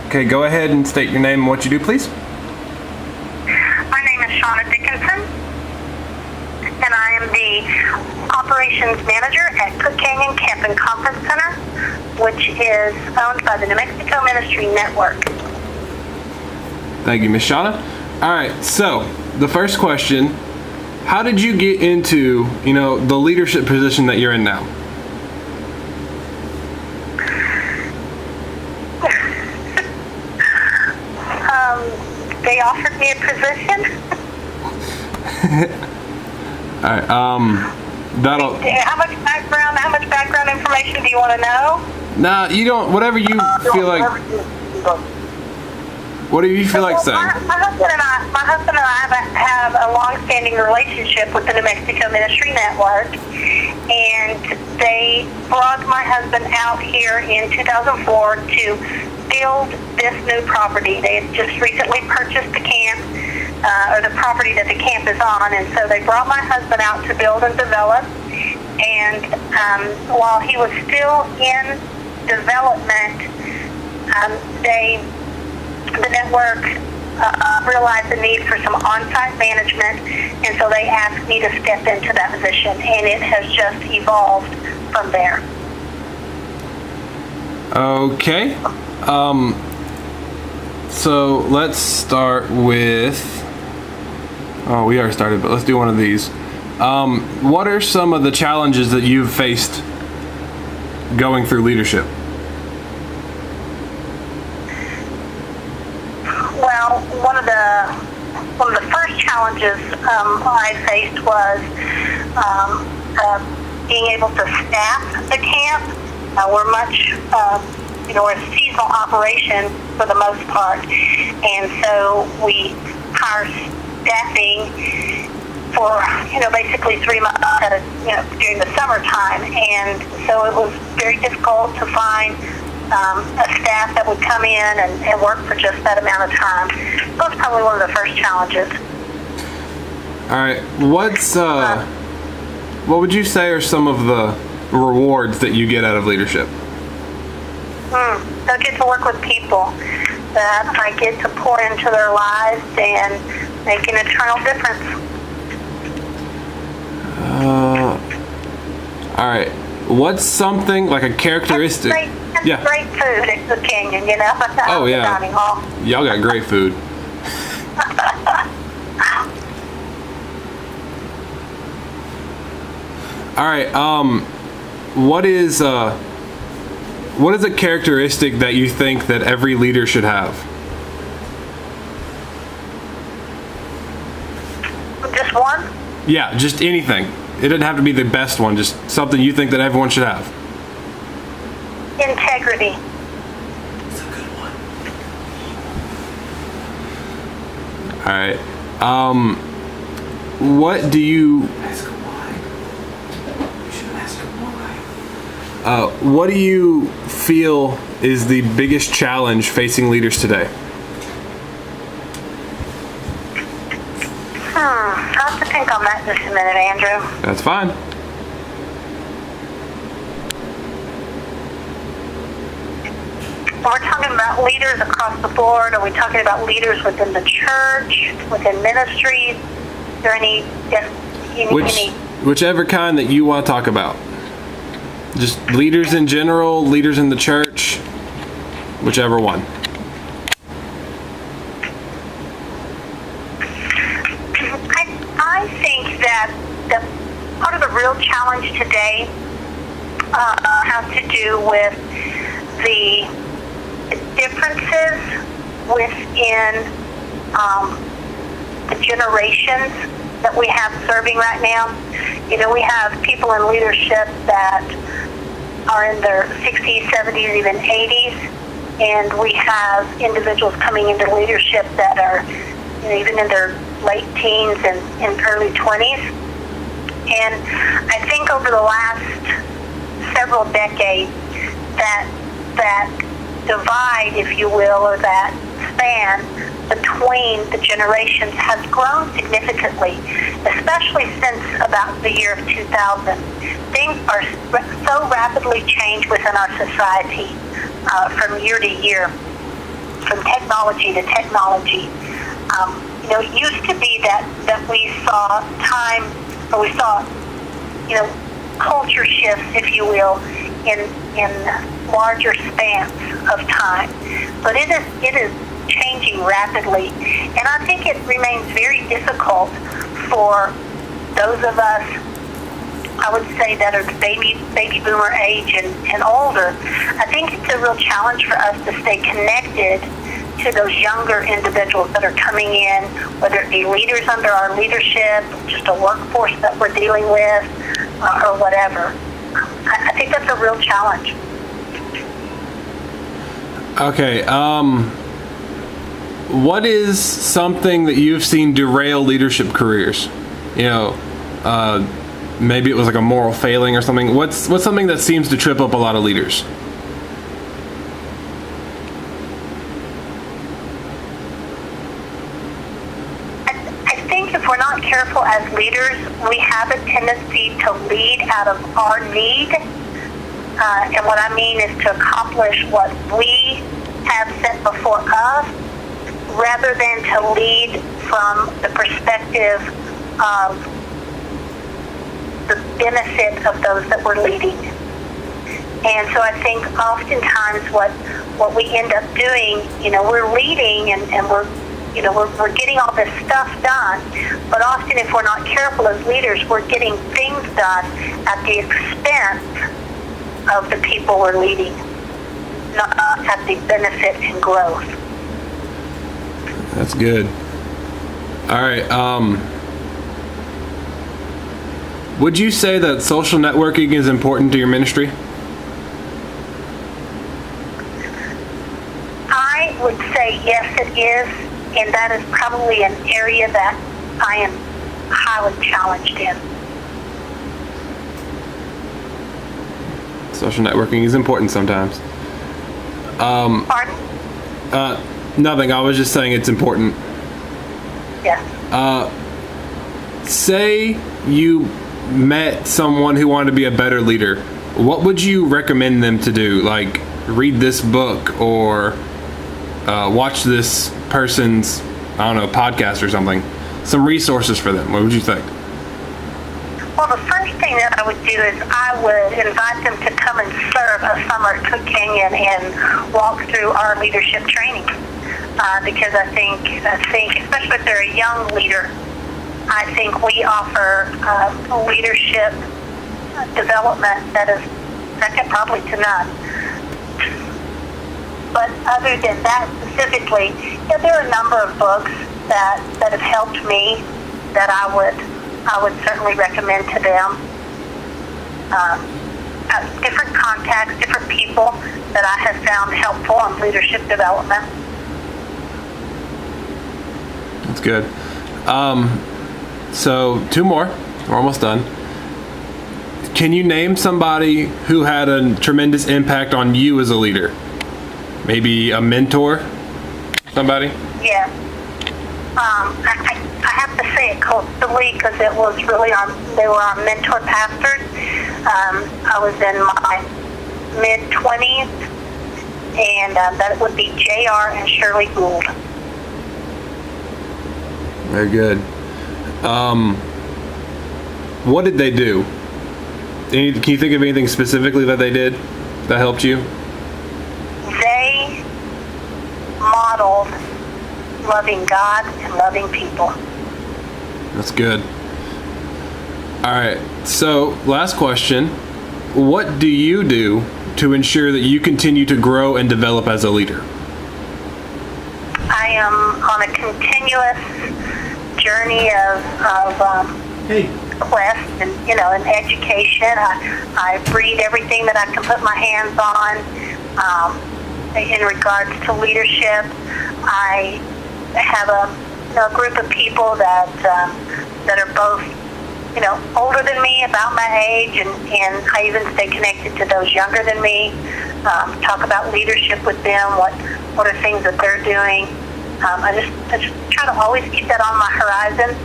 Okay, go ahead and state your name and what you do, please. My name is Shauna Dickinson, and I am the operations manager at Cook Canyon Camp and Conference Center, which is owned by the New Mexico Ministry Network. Thank you, Ms. Shauna. All right, so the first question, how did you get into, the leadership position that you're in now? They offered me a position. All right, How much background information do you want to know? Nah, you don't, whatever you feel like saying. My husband and I have a long-standing relationship with the New Mexico Ministry Network, and they brought my husband out here in 2004 to build this new property. They had just recently purchased the camp, or the property that the camp is on, and so they brought my husband out to build and develop. And while he was still in development, the network realized the need for some on-site management, and so they asked me to step into that position, and it has just evolved from there. Okay. So let's start with, we already started, but let's do one of these. What are some of the challenges that you've faced going through leadership? Well, one of the first challenges I faced was being able to staff the camp. We're we're a seasonal operation for the most part, and so we hire staffing for basically 3 months during the summertime, and so it was very difficult to find a staff that would come in and work for just that amount of time. That was probably one of the first challenges. All right, what would you say are some of the rewards that you get out of leadership? I get to work with people, that I get to pour into their lives and make an eternal difference. All right, what's something like a characteristic? Great food at the Canyon, Oh yeah, the dining hall. Y'all got great food. All right, what is a characteristic that you think that every leader should have? Just one? Yeah, just anything. It doesn't have to be the best one, just something you think that everyone should have. Integrity. It's a good one. All right. What do you... Ask him why. You should ask him why. What do you feel is the biggest challenge facing leaders today? I'll have to think on that just a minute, Andrew. That's fine. We're talking about leaders across the board. Are we talking about leaders within the church, within ministries? Is there any... Whichever kind that you want to talk about. Just leaders in general, leaders in the church, whichever one. I think that part of the real challenge today has to do with the differences within the generations that we have serving right now. We have people in leadership that are in their 60s, 70s, even 80s, and we have individuals coming into leadership that are even in their late teens and early 20s. And I think over the last several decades that divide, if you will, or that span between the generations has grown significantly, especially since about the year of 2000. Things are so rapidly changed within our society from year to year. from technology to technology. It used to be that we saw time, or we saw, culture shifts, if you will, in larger spans of time. But it is changing rapidly, and I think it remains very difficult for those of us, I would say, that are baby boomer age and older. I think it's a real challenge for us to stay connected to those younger individuals that are coming in, whether it be leaders under our leadership, just a workforce that we're dealing with, or whatever. I think that's a real challenge. Okay, what is something that you've seen derail leadership careers? Maybe it was like a moral failing or something. What's something that seems to trip up a lot of leaders? I think if we're not careful as leaders, we have a tendency to lead out of our need. And what I mean is to accomplish what we have set before us, rather than to lead from the perspective of the benefit of those that we're leading. And so I think oftentimes what we end up doing, we're leading and we're getting all this stuff done, but often if we're not careful as leaders, we're getting things done at the expense of the people we're leading, not at the benefit and growth. That's good. All right. Would you say that social networking is important to your ministry? I would say yes, it is, and that is probably an area that I am highly challenged in. Social networking is important sometimes. Pardon? Nothing. I was just saying it's important. Yes. Say you met someone who wanted to be a better leader. What would you recommend them to do? Like read this book or watch this person's, podcast or something. Some resources for them. What would you think? Well, the first thing that I would do is I would invite them to come and serve a summer at Cook Canyon and walk through our leadership training. Because I think, especially if they're a young leader, I think we offer leadership development that is second probably to none. But other than that specifically, there are a number of books that have helped me that I would certainly recommend to them. Different contacts, different people that I have found helpful in leadership development. That's good. So 2 more. We're almost done. Can you name somebody who had a tremendous impact on you as a leader? Maybe a mentor? Somebody? Yeah. I have to say it culturally because it was really they were our mentor pastors. I was in my mid-20s, and that would be J.R. and Shirley Gould. Very good. What did they do? Can you think of anything specifically that they did that helped you? They modeled loving God and loving people. That's good. All right. So, last question. What do you do to ensure that you continue to grow and develop as a leader? I am on a continuous journey of quest and and education. I read everything that I can put my hands on in regards to leadership. I have a group of people that are both older than me, about my age, and I even stay connected to those younger than me. Talk about leadership with them. What are things that they're doing? I just try to always keep that on my horizon.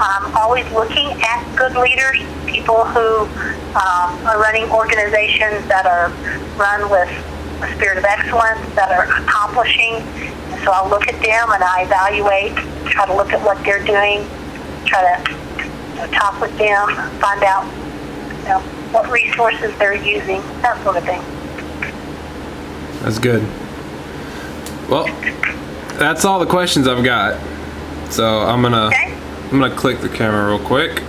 I'm always looking at good leaders, people who are running organizations that are run with a spirit of excellence, that are accomplishing so I'll look at them and I evaluate, try to look at what they're doing, try to talk with them, find out what resources they're using, that sort of thing. That's good. Well, that's all the questions I've got. So I'm gonna click the camera real quick.